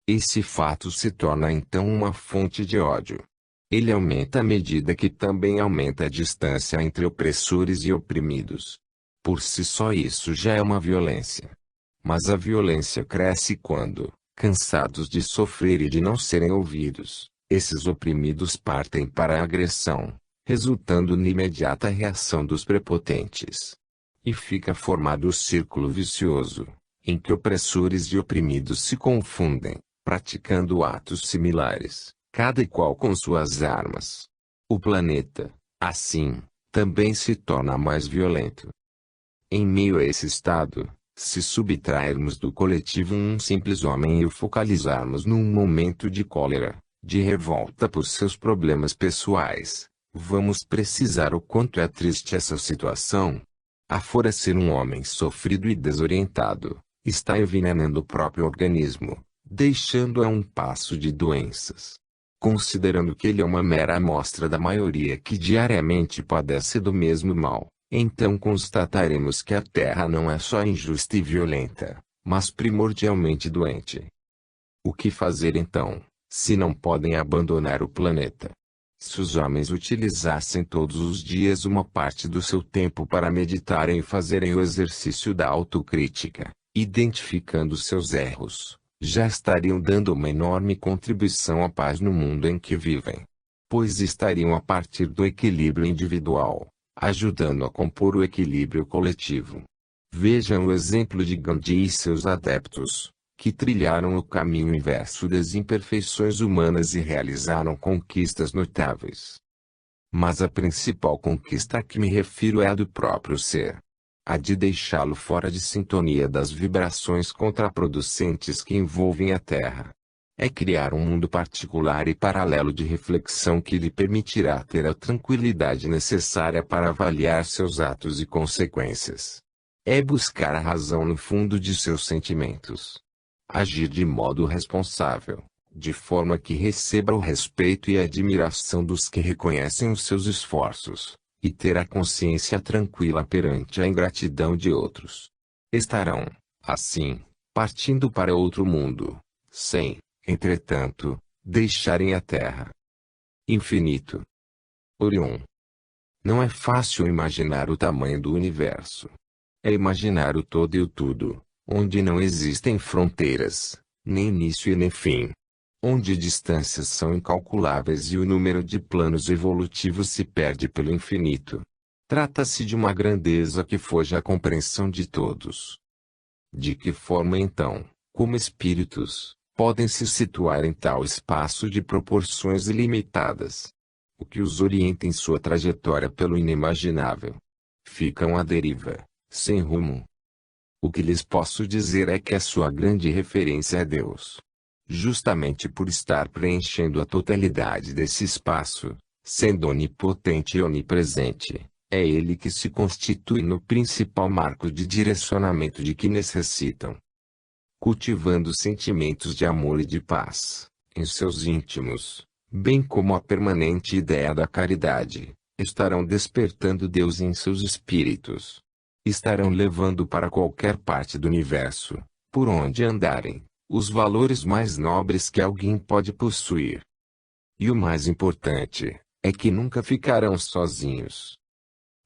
Esse fato se torna então uma fonte de ódio. Ele aumenta à medida que também aumenta a distância entre opressores e oprimidos. Por si só isso já é uma violência. Mas a violência cresce quando, cansados de sofrer e de não serem ouvidos, esses oprimidos partem para a agressão, resultando na imediata reação dos prepotentes. E fica formado o círculo vicioso, em que opressores e oprimidos se confundem, praticando atos similares, cada qual com suas armas. O planeta, assim, também se torna mais violento. Em meio a esse estado, se subtrairmos do coletivo um simples homem e o focalizarmos num momento de cólera, de revolta por seus problemas pessoais, vamos precisar o quanto é triste essa situação. Afora ser um homem sofrido e desorientado, está envenenando o próprio organismo, deixando-o a um passo de doenças. Considerando que ele é uma mera amostra da maioria que diariamente padece do mesmo mal, então constataremos que a Terra não é só injusta e violenta, mas primordialmente doente. O que fazer então, se não podem abandonar o planeta? Se os homens utilizassem todos os dias uma parte do seu tempo para meditarem e fazerem o exercício da autocrítica, identificando seus erros, já estariam dando uma enorme contribuição à paz no mundo em que vivem. Pois estariam a partir do equilíbrio individual, ajudando a compor o equilíbrio coletivo. Vejam o exemplo de Gandhi e seus adeptos, que trilharam o caminho inverso das imperfeições humanas e realizaram conquistas notáveis. Mas a principal conquista a que me refiro é a do próprio ser. A de deixá-lo fora de sintonia das vibrações contraproducentes que envolvem a Terra. É criar um mundo particular e paralelo de reflexão que lhe permitirá ter a tranquilidade necessária para avaliar seus atos e consequências. É buscar a razão no fundo de seus sentimentos. Agir de modo responsável, de forma que receba o respeito e a admiração dos que reconhecem os seus esforços, e ter a consciência tranquila perante a ingratidão de outros. Estarão, assim, partindo para outro mundo, sem, entretanto, deixarem a Terra. Infinito. Orion. Não é fácil imaginar o tamanho do universo. É imaginar o todo e o tudo, onde não existem fronteiras, nem início e nem fim. Onde distâncias são incalculáveis e o número de planos evolutivos se perde pelo infinito. Trata-se de uma grandeza que foge à compreensão de todos. De que forma então, como espíritos, podem se situar em tal espaço de proporções ilimitadas? O que os orienta em sua trajetória pelo inimaginável? Ficam à deriva, sem rumo. O que lhes posso dizer é que a sua grande referência é Deus. Justamente por estar preenchendo a totalidade desse espaço, sendo onipotente e onipresente, é Ele que se constitui no principal marco de direcionamento de que necessitam. Cultivando sentimentos de amor e de paz, em seus íntimos, bem como a permanente ideia da caridade, estarão despertando Deus em seus espíritos. Estarão levando para qualquer parte do universo, por onde andarem, os valores mais nobres que alguém pode possuir. E o mais importante, é que nunca ficarão sozinhos.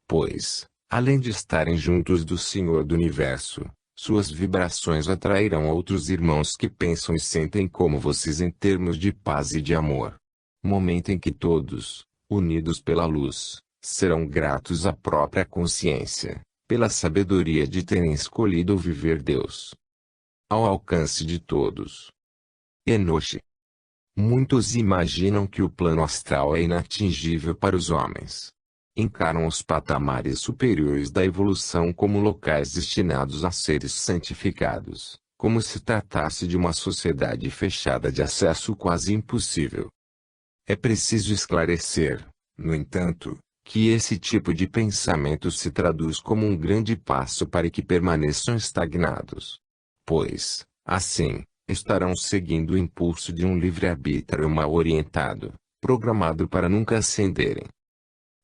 Pois, além de estarem juntos do Senhor do Universo, suas vibrações atrairão outros irmãos que pensam e sentem como vocês em termos de paz e de amor. Momento em que todos, unidos pela luz, serão gratos à própria consciência, pela sabedoria de terem escolhido viver Deus. Ao alcance de todos. Enoche. Muitos imaginam que o plano astral é inatingível para os homens. Encaram os patamares superiores da evolução como locais destinados a seres santificados, como se tratasse de uma sociedade fechada de acesso quase impossível. É preciso esclarecer, no entanto, que esse tipo de pensamento se traduz como um grande passo para que permaneçam estagnados. Pois, assim, estarão seguindo o impulso de um livre-arbítrio mal orientado, programado para nunca ascenderem.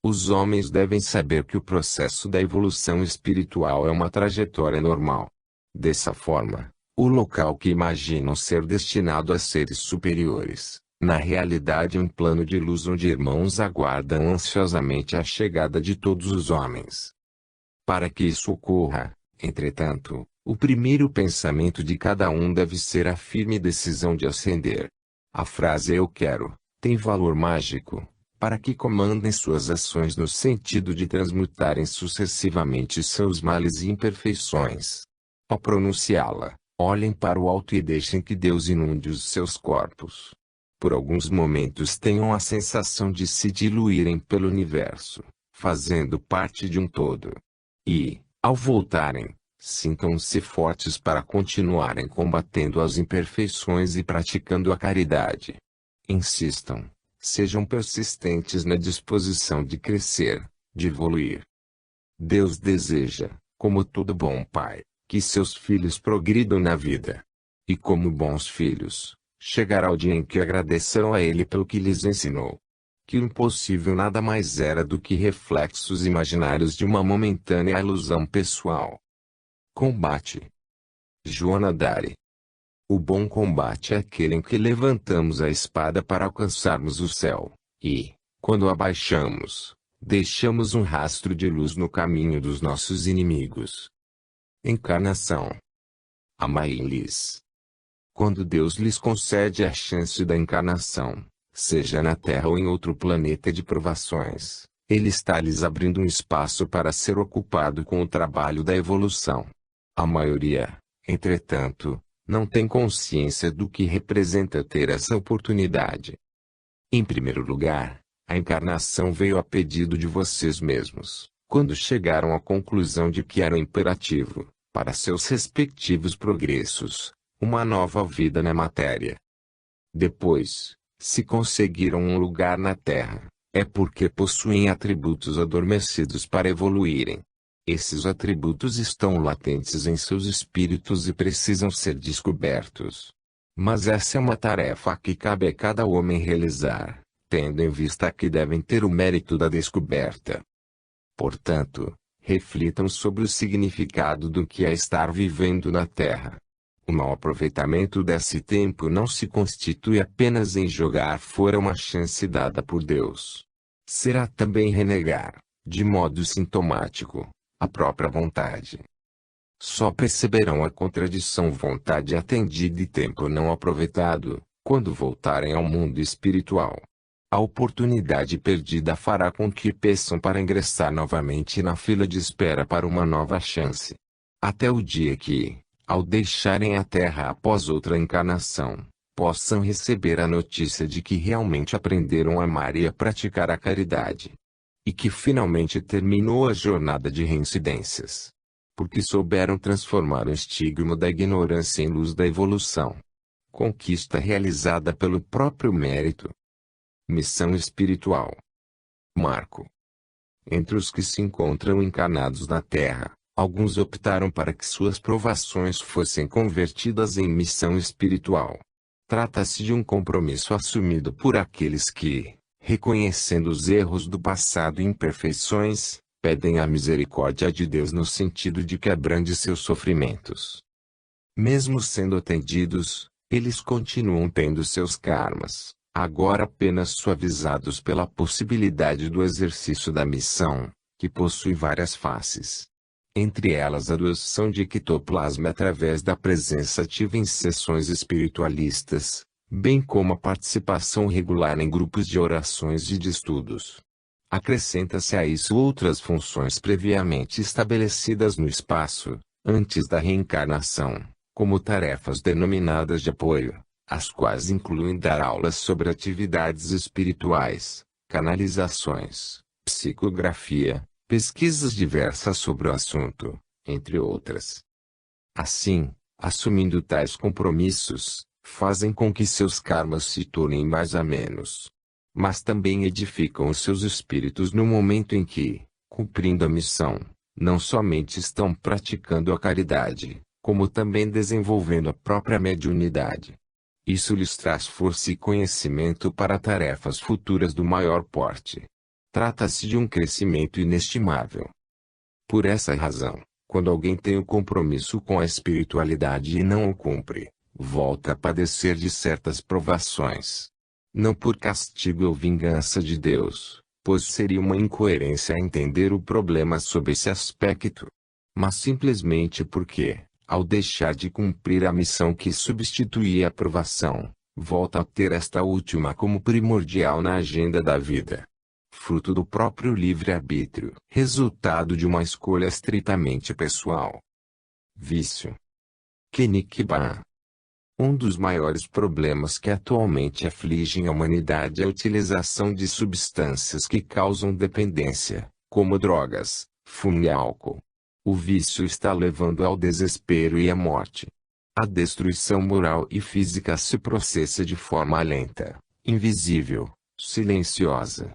Os homens devem saber que o processo da evolução espiritual é uma trajetória normal. Dessa forma, o local que imaginam ser destinado a seres superiores, na realidade é um plano de luz onde irmãos aguardam ansiosamente a chegada de todos os homens. Para que isso ocorra, entretanto, o primeiro pensamento de cada um deve ser a firme decisão de ascender. A frase "eu quero" tem valor mágico, para que comandem suas ações no sentido de transmutarem sucessivamente seus males e imperfeições. Ao pronunciá-la, olhem para o alto e deixem que Deus inunde os seus corpos. Por alguns momentos tenham a sensação de se diluírem pelo universo, fazendo parte de um todo. E, ao voltarem, sintam-se fortes para continuarem combatendo as imperfeições e praticando a caridade. Insistam, sejam persistentes na disposição de crescer, de evoluir. Deus deseja, como todo bom pai, que seus filhos progridam na vida. E como bons filhos, chegará o dia em que agradecerão a Ele pelo que lhes ensinou. Que o impossível nada mais era do que reflexos imaginários de uma momentânea ilusão pessoal. Combate. Joana Dari. O bom combate é aquele em que levantamos a espada para alcançarmos o céu, e, quando abaixamos, deixamos um rastro de luz no caminho dos nossos inimigos. Encarnação. Amai-lhes. Quando Deus lhes concede a chance da encarnação, seja na Terra ou em outro planeta de provações, Ele está lhes abrindo um espaço para ser ocupado com o trabalho da evolução. A maioria, entretanto, não tem consciência do que representa ter essa oportunidade. Em primeiro lugar, a encarnação veio a pedido de vocês mesmos, quando chegaram à conclusão de que era imperativo, para seus respectivos progressos, uma nova vida na matéria. Depois, se conseguiram um lugar na Terra, é porque possuem atributos adormecidos para evoluírem. Esses atributos estão latentes em seus espíritos e precisam ser descobertos. Mas essa é uma tarefa que cabe a cada homem realizar, tendo em vista que devem ter o mérito da descoberta. Portanto, reflitam sobre o significado do que é estar vivendo na Terra. O mau aproveitamento desse tempo não se constitui apenas em jogar fora uma chance dada por Deus. Será também renegar, de modo sintomático, a própria vontade. Só perceberão a contradição vontade atendida e tempo não aproveitado, quando voltarem ao mundo espiritual. A oportunidade perdida fará com que peçam para ingressar novamente na fila de espera para uma nova chance. Até o dia que, ao deixarem a Terra após outra encarnação, possam receber a notícia de que realmente aprenderam a amar e a praticar a caridade. E que finalmente terminou a jornada de reincidências. Porque souberam transformar o estigma da ignorância em luz da evolução. Conquista realizada pelo próprio mérito. Missão espiritual. Marco. Entre os que se encontram encarnados na Terra, alguns optaram para que suas provações fossem convertidas em missão espiritual. Trata-se de um compromisso assumido por aqueles que, reconhecendo os erros do passado e imperfeições, pedem a misericórdia de Deus no sentido de que abrande seus sofrimentos. Mesmo sendo atendidos, eles continuam tendo seus karmas, agora apenas suavizados pela possibilidade do exercício da missão, que possui várias faces. Entre elas a doação de ectoplasma através da presença ativa em sessões espiritualistas, bem como a participação regular em grupos de orações e de estudos. Acrescenta-se a isso outras funções previamente estabelecidas no espaço, antes da reencarnação, como tarefas denominadas de apoio, as quais incluem dar aulas sobre atividades espirituais, canalizações, psicografia, pesquisas diversas sobre o assunto, entre outras. Assim, assumindo tais compromissos, fazem com que seus karmas se tornem mais amenos. Mas também edificam os seus espíritos no momento em que, cumprindo a missão, não somente estão praticando a caridade, como também desenvolvendo a própria mediunidade. Isso lhes traz força e conhecimento para tarefas futuras do maior porte. Trata-se de um crescimento inestimável. Por essa razão, quando alguém tem o compromisso com a espiritualidade e não o cumpre, volta a padecer de certas provações. Não por castigo ou vingança de Deus, pois seria uma incoerência entender o problema sob esse aspecto. Mas simplesmente porque, ao deixar de cumprir a missão que substituía a provação, volta a ter esta última como primordial na agenda da vida. Fruto do próprio livre-arbítrio, resultado de uma escolha estritamente pessoal. Vício. Kenikban. Um dos maiores problemas que atualmente afligem a humanidade é a utilização de substâncias que causam dependência, como drogas, fumo e álcool. O vício está levando ao desespero e à morte. A destruição moral e física se processa de forma lenta, invisível, silenciosa.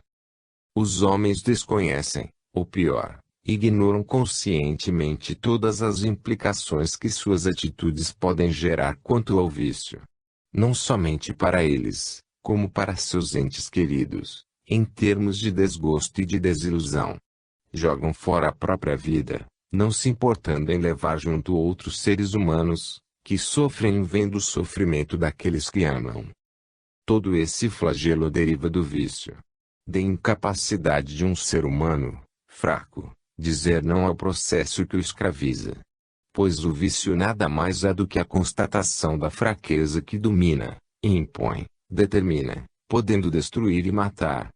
Os homens desconhecem, ou pior, ignoram conscientemente todas as implicações que suas atitudes podem gerar quanto ao vício. Não somente para eles, como para seus entes queridos, em termos de desgosto e de desilusão. Jogam fora a própria vida, não se importando em levar junto outros seres humanos, que sofrem vendo o sofrimento daqueles que amam. Todo esse flagelo deriva do vício. Da incapacidade de um ser humano, fraco, dizer não ao processo que o escraviza. pois o vício nada mais é do que a constatação da fraqueza que domina, impõe, determina, podendo destruir e matar.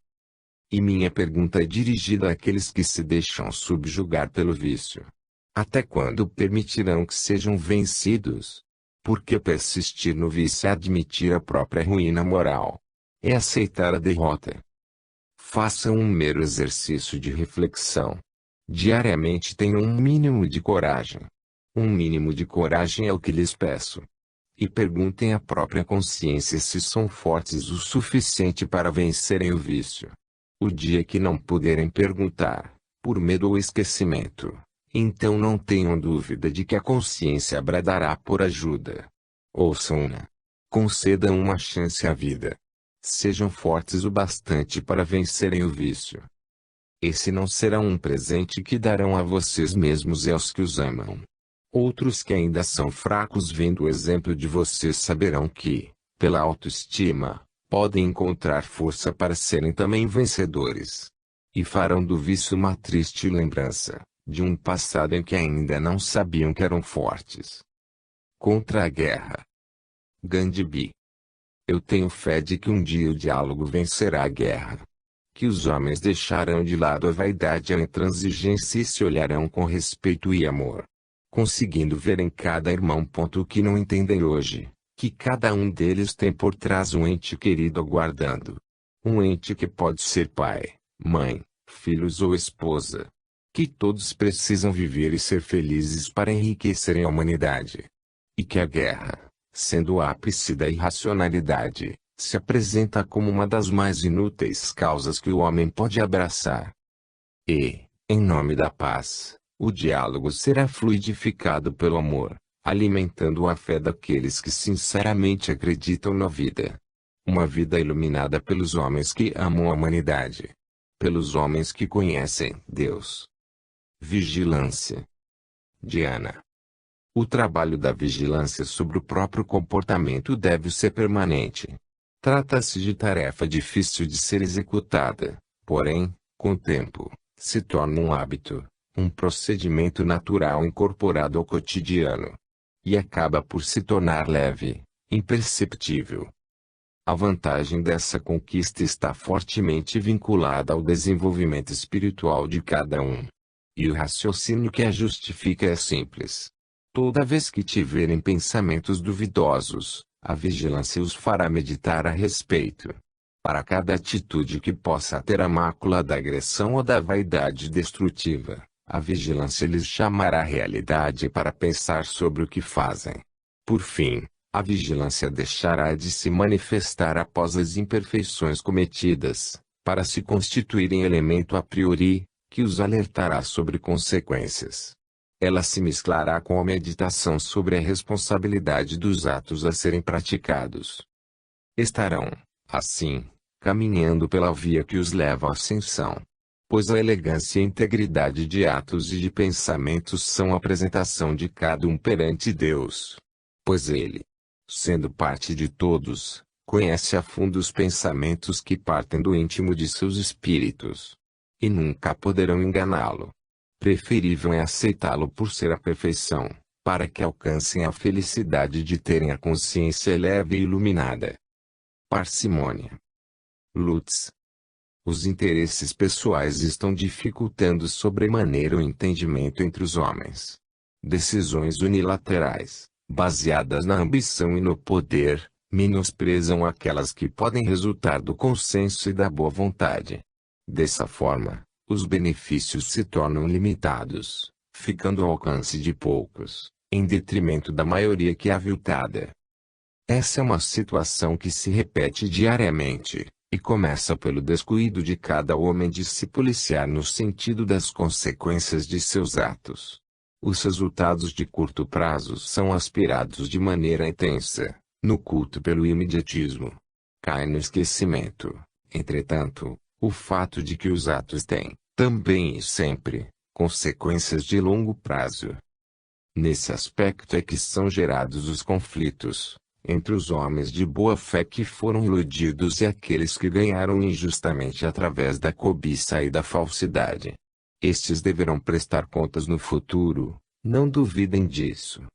E minha pergunta é dirigida àqueles que se deixam subjugar pelo vício. Até quando permitirão que sejam vencidos? Porque persistir no vício é admitir a própria ruína moral. É aceitar a derrota. Façam um mero exercício de reflexão. Diariamente tenham um mínimo de coragem. Um mínimo de coragem é o que lhes peço. E perguntem à própria consciência se são fortes o suficiente para vencerem o vício. O dia que não puderem perguntar, por medo ou esquecimento, então não tenham dúvida de que a consciência bradará por ajuda. Ouçam-na. Concedam uma chance à vida. Sejam fortes o bastante para vencerem o vício. Esse não será um presente que darão a vocês mesmos e aos que os amam. Outros que ainda são fracos vendo o exemplo de vocês saberão que, pela autoestima, podem encontrar força para serem também vencedores. E farão do vício uma triste lembrança, de um passado em que ainda não sabiam que eram fortes. Contra a guerra. Gandhi B. Eu tenho fé de que um dia o diálogo vencerá a guerra. Que os homens deixarão de lado a vaidade e a intransigência e se olharão com respeito e amor. Conseguindo ver em cada irmão o que não entendem hoje, que cada um deles tem por trás um ente querido aguardando. Um ente que pode ser pai, mãe, filhos ou esposa. Que todos precisam viver e ser felizes para enriquecerem a humanidade. E que a guerra, sendo o ápice da irracionalidade, se apresenta como uma das mais inúteis causas que o homem pode abraçar. E, em nome da paz, o diálogo será fluidificado pelo amor, alimentando a fé daqueles que sinceramente acreditam na vida. Uma vida iluminada pelos homens que amam a humanidade. Pelos homens que conhecem Deus. Vigilância. Diana. O trabalho da vigilância sobre o próprio comportamento deve ser permanente. Trata-se de tarefa difícil de ser executada, porém, com o tempo, se torna um hábito, um procedimento natural incorporado ao cotidiano. E acaba por se tornar leve, imperceptível. A vantagem dessa conquista está fortemente vinculada ao desenvolvimento espiritual de cada um. E o raciocínio que a justifica é simples. Toda vez que tiverem pensamentos duvidosos, a vigilância os fará meditar a respeito. Para cada atitude que possa ter a mácula da agressão ou da vaidade destrutiva, a vigilância lhes chamará a realidade para pensar sobre o que fazem. Por fim, a vigilância deixará de se manifestar após as imperfeições cometidas, para se constituir em elemento a priori, que os alertará sobre consequências. Ela se mesclará com a meditação sobre a responsabilidade dos atos a serem praticados. Estarão, assim, caminhando pela via que os leva à ascensão. Pois a elegância e a integridade de atos e de pensamentos são a apresentação de cada um perante Deus. Pois Ele, sendo parte de todos, conhece a fundo os pensamentos que partem do íntimo de seus espíritos. E nunca poderão enganá-lo. Preferível é aceitá-lo por ser a perfeição, para que alcancem a felicidade de terem a consciência leve e iluminada. Parcimônia. Lutz. Os interesses pessoais estão dificultando sobremaneira o entendimento entre os homens. Decisões unilaterais, baseadas na ambição e no poder, menosprezam aquelas que podem resultar do consenso e da boa vontade. Dessa forma, os benefícios se tornam limitados, ficando ao alcance de poucos, em detrimento da maioria que é aviltada. Essa é uma situação que se repete diariamente, e começa pelo descuido de cada homem de se policiar no sentido das consequências de seus atos. Os resultados de curto prazo são aspirados de maneira intensa, no culto pelo imediatismo. Cai no esquecimento, entretanto, o fato de que os atos têm, também e sempre, consequências de longo prazo. Nesse aspecto é que são gerados os conflitos, entre os homens de boa fé que foram iludidos e aqueles que ganharam injustamente através da cobiça e da falsidade. Estes deverão prestar contas no futuro, Não duvidem disso.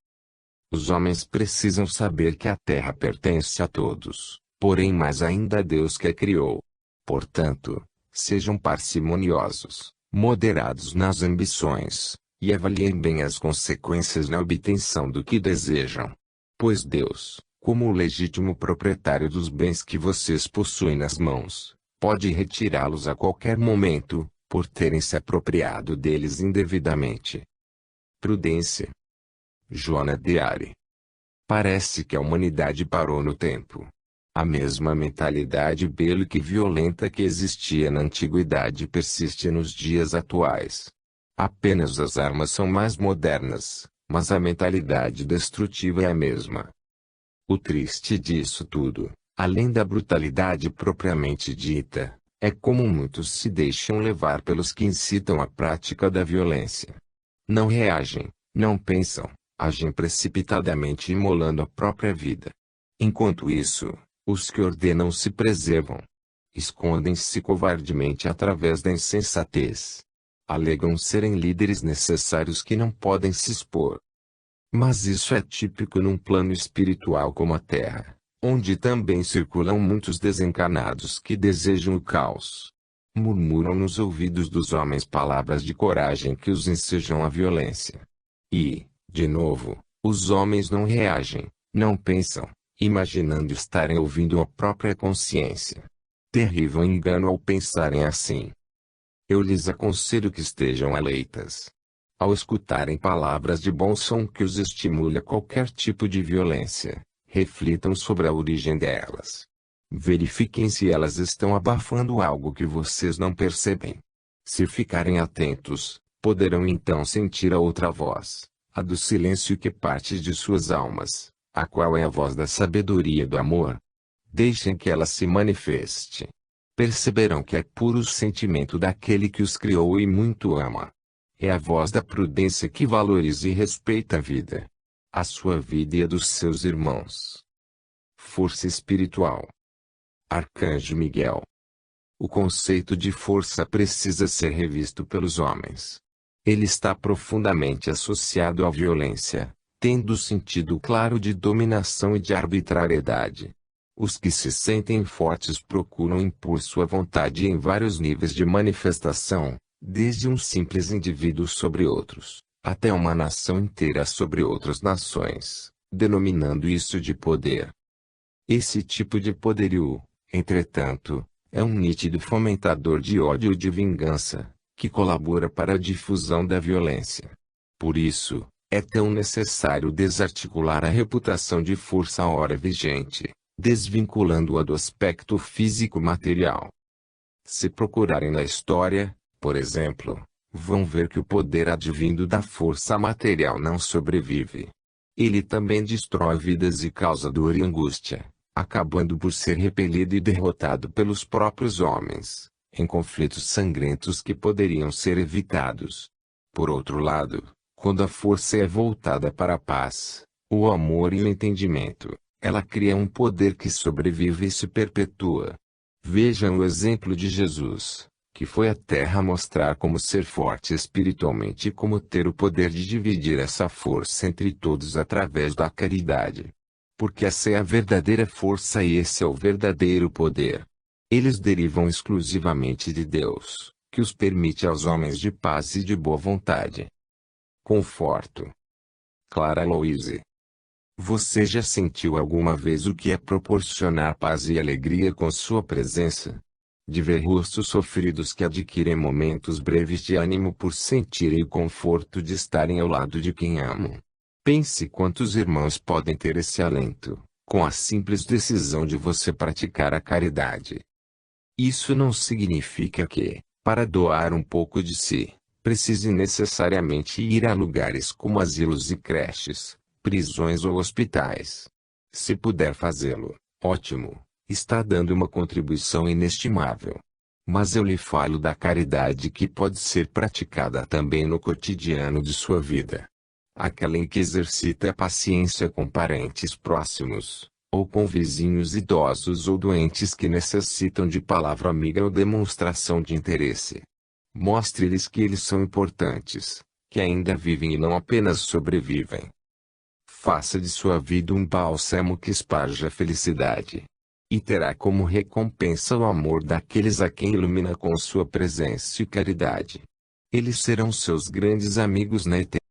Os homens precisam saber que a terra pertence a todos, porém mais ainda a Deus que a criou. Portanto, sejam parcimoniosos, moderados nas ambições, e avaliem bem as consequências na obtenção do que desejam. Pois Deus, como o legítimo proprietário dos bens que vocês possuem nas mãos, pode retirá-los a qualquer momento, por terem se apropriado deles indevidamente. Prudência. Joana Deare. Parece que a humanidade parou no tempo. A mesma mentalidade bélica e violenta que existia na antiguidade persiste nos dias atuais. Apenas as armas são mais modernas, mas a mentalidade destrutiva é a mesma. O triste disso tudo, além da brutalidade propriamente dita, é como muitos se deixam levar pelos que incitam a prática da violência. Não reagem, não pensam, agem precipitadamente imolando a própria vida. Enquanto isso, os que ordenam se preservam. Escondem-se covardemente através da insensatez. Alegam serem líderes necessários que não podem se expor. Mas isso é típico num plano espiritual como a Terra, onde também circulam muitos desencarnados que desejam o caos. Murmuram nos ouvidos dos homens palavras de coragem que os ensejam à violência. E, de novo, os homens não reagem, não pensam, imaginando estarem ouvindo a própria consciência. Terrível engano ao pensarem assim. Eu lhes aconselho que estejam aleitas. Ao escutarem palavras de bom som que os estimule a qualquer tipo de violência, reflitam sobre a origem delas. Verifiquem se elas estão abafando algo que vocês não percebem. Se ficarem atentos, poderão então sentir a outra voz, a do silêncio que parte de suas almas, a qual é a voz da sabedoria e do amor. Deixem que ela se manifeste. Perceberão que é puro sentimento daquele que os criou e muito ama. É a voz da prudência que valoriza e respeita a vida. A sua vida e a dos seus irmãos. Força espiritual. Arcanjo Miguel. O conceito de força precisa ser revisto pelos homens. Ele está profundamente associado à violência, tendo sentido claro de dominação e de arbitrariedade. Os que se sentem fortes procuram impor sua vontade em vários níveis de manifestação, desde um simples indivíduo sobre outros, até uma nação inteira sobre outras nações, denominando isso de poder. Esse tipo de poderio, entretanto, é um nítido fomentador de ódio e de vingança, que colabora para a difusão da violência. Por isso, é tão necessário desarticular a reputação de força ora vigente, desvinculando-a do aspecto físico-material. Se procurarem na história, por exemplo, vão ver que o poder advindo da força material não sobrevive. Ele também destrói vidas e causa dor e angústia, acabando por ser repelido e derrotado pelos próprios homens, em conflitos sangrentos que poderiam ser evitados. Por outro lado, quando a força é voltada para a paz, o amor e o entendimento, ela cria um poder que sobrevive e se perpetua. Vejam o exemplo de Jesus, que foi à Terra mostrar como ser forte espiritualmente e como ter o poder de dividir essa força entre todos através da caridade. Porque essa é a verdadeira força e esse é o verdadeiro poder. Eles derivam exclusivamente de Deus, que os permite aos homens de paz e de boa vontade. Conforto. Clara Louise. Você já sentiu alguma vez o que é proporcionar paz e alegria com sua presença? De ver rostos sofridos que adquirem momentos breves de ânimo por sentirem o conforto de estarem ao lado de quem amam. Pense quantos irmãos podem ter esse alento, com a simples decisão de você praticar a caridade. Isso não significa que, para doar um pouco de si, precise necessariamente ir a lugares como asilos e creches, prisões ou hospitais. Se puder fazê-lo, ótimo, está dando uma contribuição inestimável. Mas eu lhe falo da caridade que pode ser praticada também no cotidiano de sua vida. Aquela em que exercita a paciência com parentes próximos, ou com vizinhos idosos ou doentes que necessitam de palavra amiga ou demonstração de interesse. Mostre-lhes que eles são importantes, que ainda vivem e não apenas sobrevivem. Faça de sua vida um bálsamo que esparja a felicidade. E terá como recompensa o amor daqueles a quem ilumina com sua presença e caridade. Eles serão seus grandes amigos na eternidade.